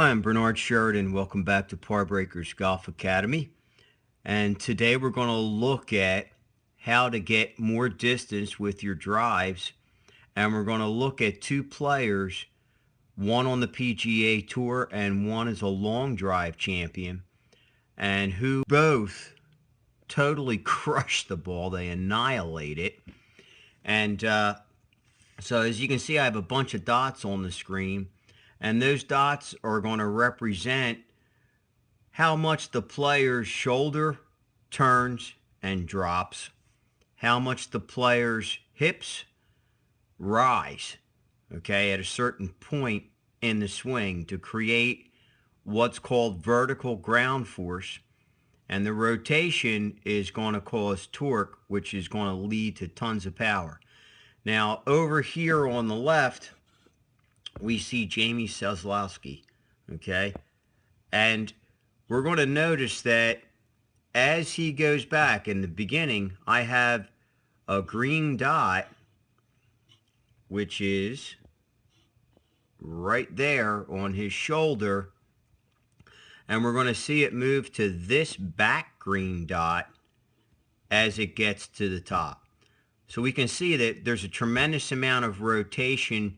Hi, I'm Bernard Sheridan. Welcome back to Parbreakers Golf Academy. And today we're going to look at how to get more distance with your drives. And we're going to look at two players, one on the PGA Tour and one is a long drive champion, and who both totally crushed the ball. They annihilate it. And so as you can see, I have a bunch of dots on the screen. And those dots are going to represent how much the player's shoulder turns and drops, how much the player's hips rise, okay, at a certain point in the swing to create what's called vertical ground force. And the rotation is going to cause torque, which is going to lead to tons of power. Now, over here on the left, we see Jamie Seslowski, okay? And we're going to notice that as he goes back, in the beginning, I have a green dot, which is right there on his shoulder, and we're going to see it move to this back green dot as it gets to the top. So we can see that there's a tremendous amount of rotation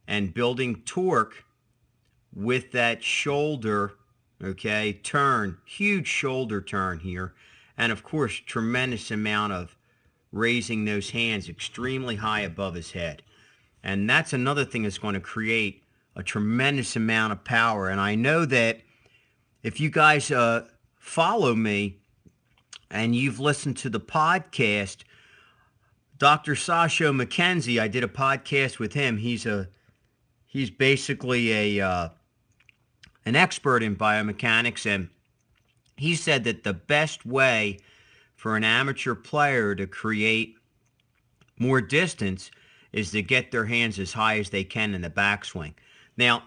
and building torque with that shoulder, okay, turn, huge shoulder turn here, and of course tremendous amount of raising those hands extremely high above his head. And that's another thing that's going to create a tremendous amount of power. And I know that if you guys follow me and you've listened to the podcast, Dr. Sasho McKenzie, I did a podcast with him. He's basically an expert in biomechanics, and he said that the best way for an amateur player to create more distance is to get their hands as high as they can in the backswing. Now,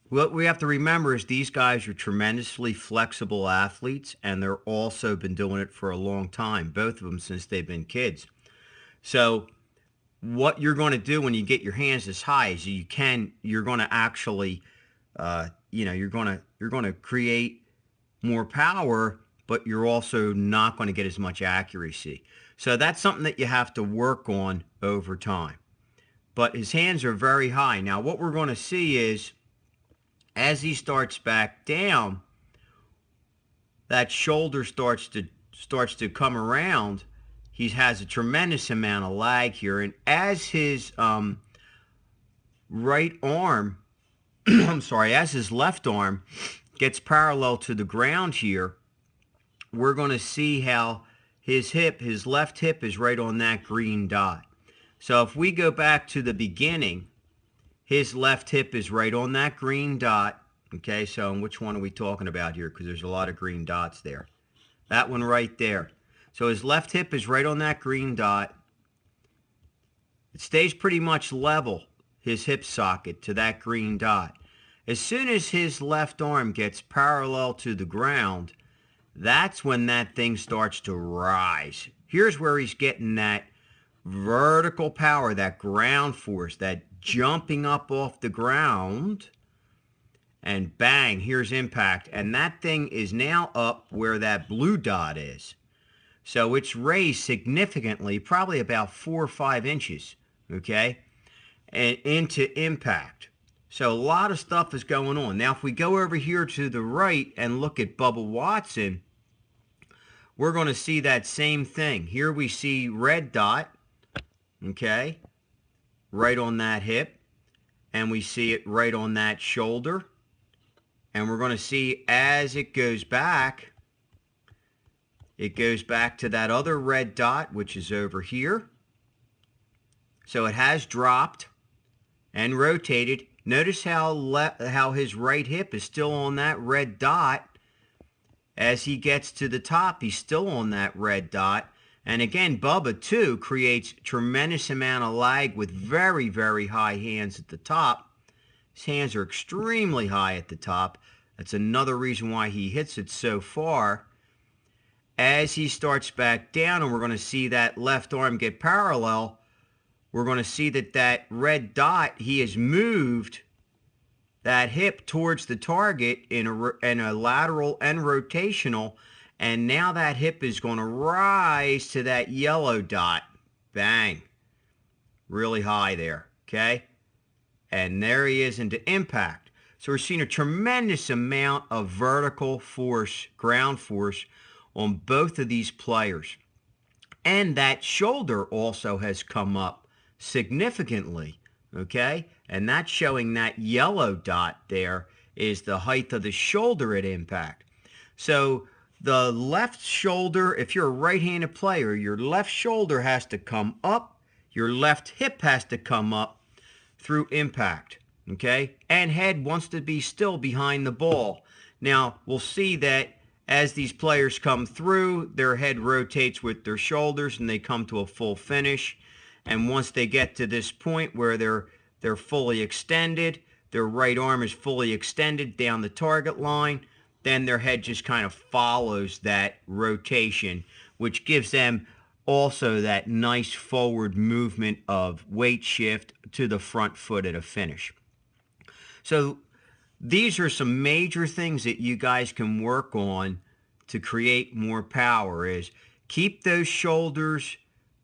what we have to remember is these guys are tremendously flexible athletes, and they're also been doing it for a long time, both of them since they've been kids. So what you're going to do when you get your hands as high as you can, you're going to actually, you're going to create more power, but you're also not going to get as much accuracy. So that's something that you have to work on over time. But his hands are very high. Now what we're going to see is as he starts back down, that shoulder starts to come around. He has a tremendous amount of lag here, and as his right arm, as his left arm gets parallel to the ground here, we're going to see how his left hip is right on that green dot. So if we go back to the beginning, his left hip is right on that green dot. Okay, so which one are we talking about here? Because there's a lot of green dots there. That one right there. So his left hip is right on that green dot. It stays pretty much level, his hip socket, to that green dot. As soon as his left arm gets parallel to the ground, that's when that thing starts to rise. Here's where he's getting that vertical power, that ground force, that jumping up off the ground, and bang, here's impact. And that thing is now up where that blue dot is. So it's raised significantly, probably about 4 or 5 inches, okay, and into impact. So a lot of stuff is going on. Now, if we go over here to the right and look at Bubba Watson, we're going to see that same thing. Here we see red dot, okay, right on that hip, and we see it right on that shoulder. And we're going to see as it goes back to that other red dot, which is over here. So it has dropped and rotated. Notice how his right hip is still on that red dot. As he gets to the top, he's still on that red dot. And again, Bubba, too, creates tremendous amount of lag with very, very high hands at the top. His hands are extremely high at the top. That's another reason why he hits it so far. As he starts back down, and we're going to see that left arm get parallel, we're going to see that red dot, he has moved that hip towards the target in a lateral and rotational, and now that hip is going to rise to that yellow dot. Bang. Really high there, okay? And there he is into impact. So we're seeing a tremendous amount of vertical force, ground force, on both of these players. And that shoulder also has come up significantly, okay? And that's showing that yellow dot there is the height of the shoulder at impact. So the left shoulder, if you're a right-handed player, your left shoulder has to come up, your left hip has to come up through impact, okay? And head wants to be still behind the ball. Now, we'll see that as these players come through, their head rotates with their shoulders and they come to a full finish. And once they get to this point where they're fully extended, their right arm is fully extended down the target line, then their head just kind of follows that rotation, which gives them also that nice forward movement of weight shift to the front foot at a finish. So these are some major things that you guys can work on to create more power. Is keep those shoulders,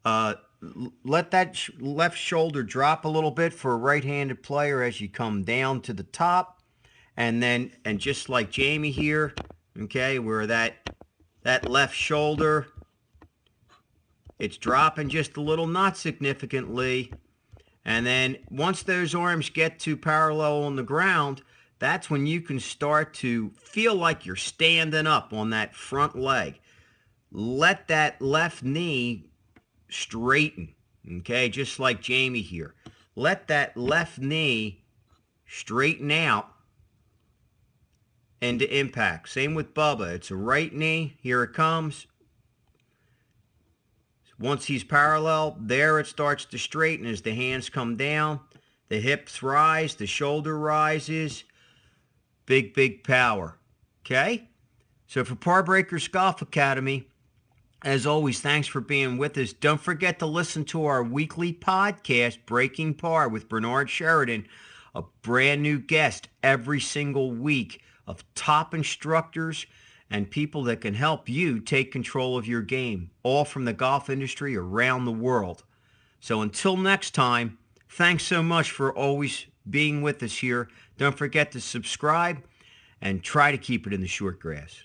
let that left shoulder drop a little bit for a right-handed player as you come down to the top. And just like Jamie here, okay, where that left shoulder, it's dropping just a little, not significantly. And then once those arms get to parallel on the ground, that's when you can start to feel like you're standing up on that front leg. Let that left knee straighten, okay, just like Jamie here. Let that left knee straighten out into impact. Same with Bubba. It's a right knee. Here it comes. Once he's parallel, there it starts to straighten as the hands come down. The hips rise. The shoulder rises. Big, big power. Okay? So for Par Breakers Golf Academy, as always, thanks for being with us. Don't forget to listen to our weekly podcast, Breaking Par with Bernard Sheridan, a brand new guest every single week of top instructors and people that can help you take control of your game, all from the golf industry around the world. So until next time, thanks so much for always being with us here. Don't forget to subscribe and try to keep it in the short grass.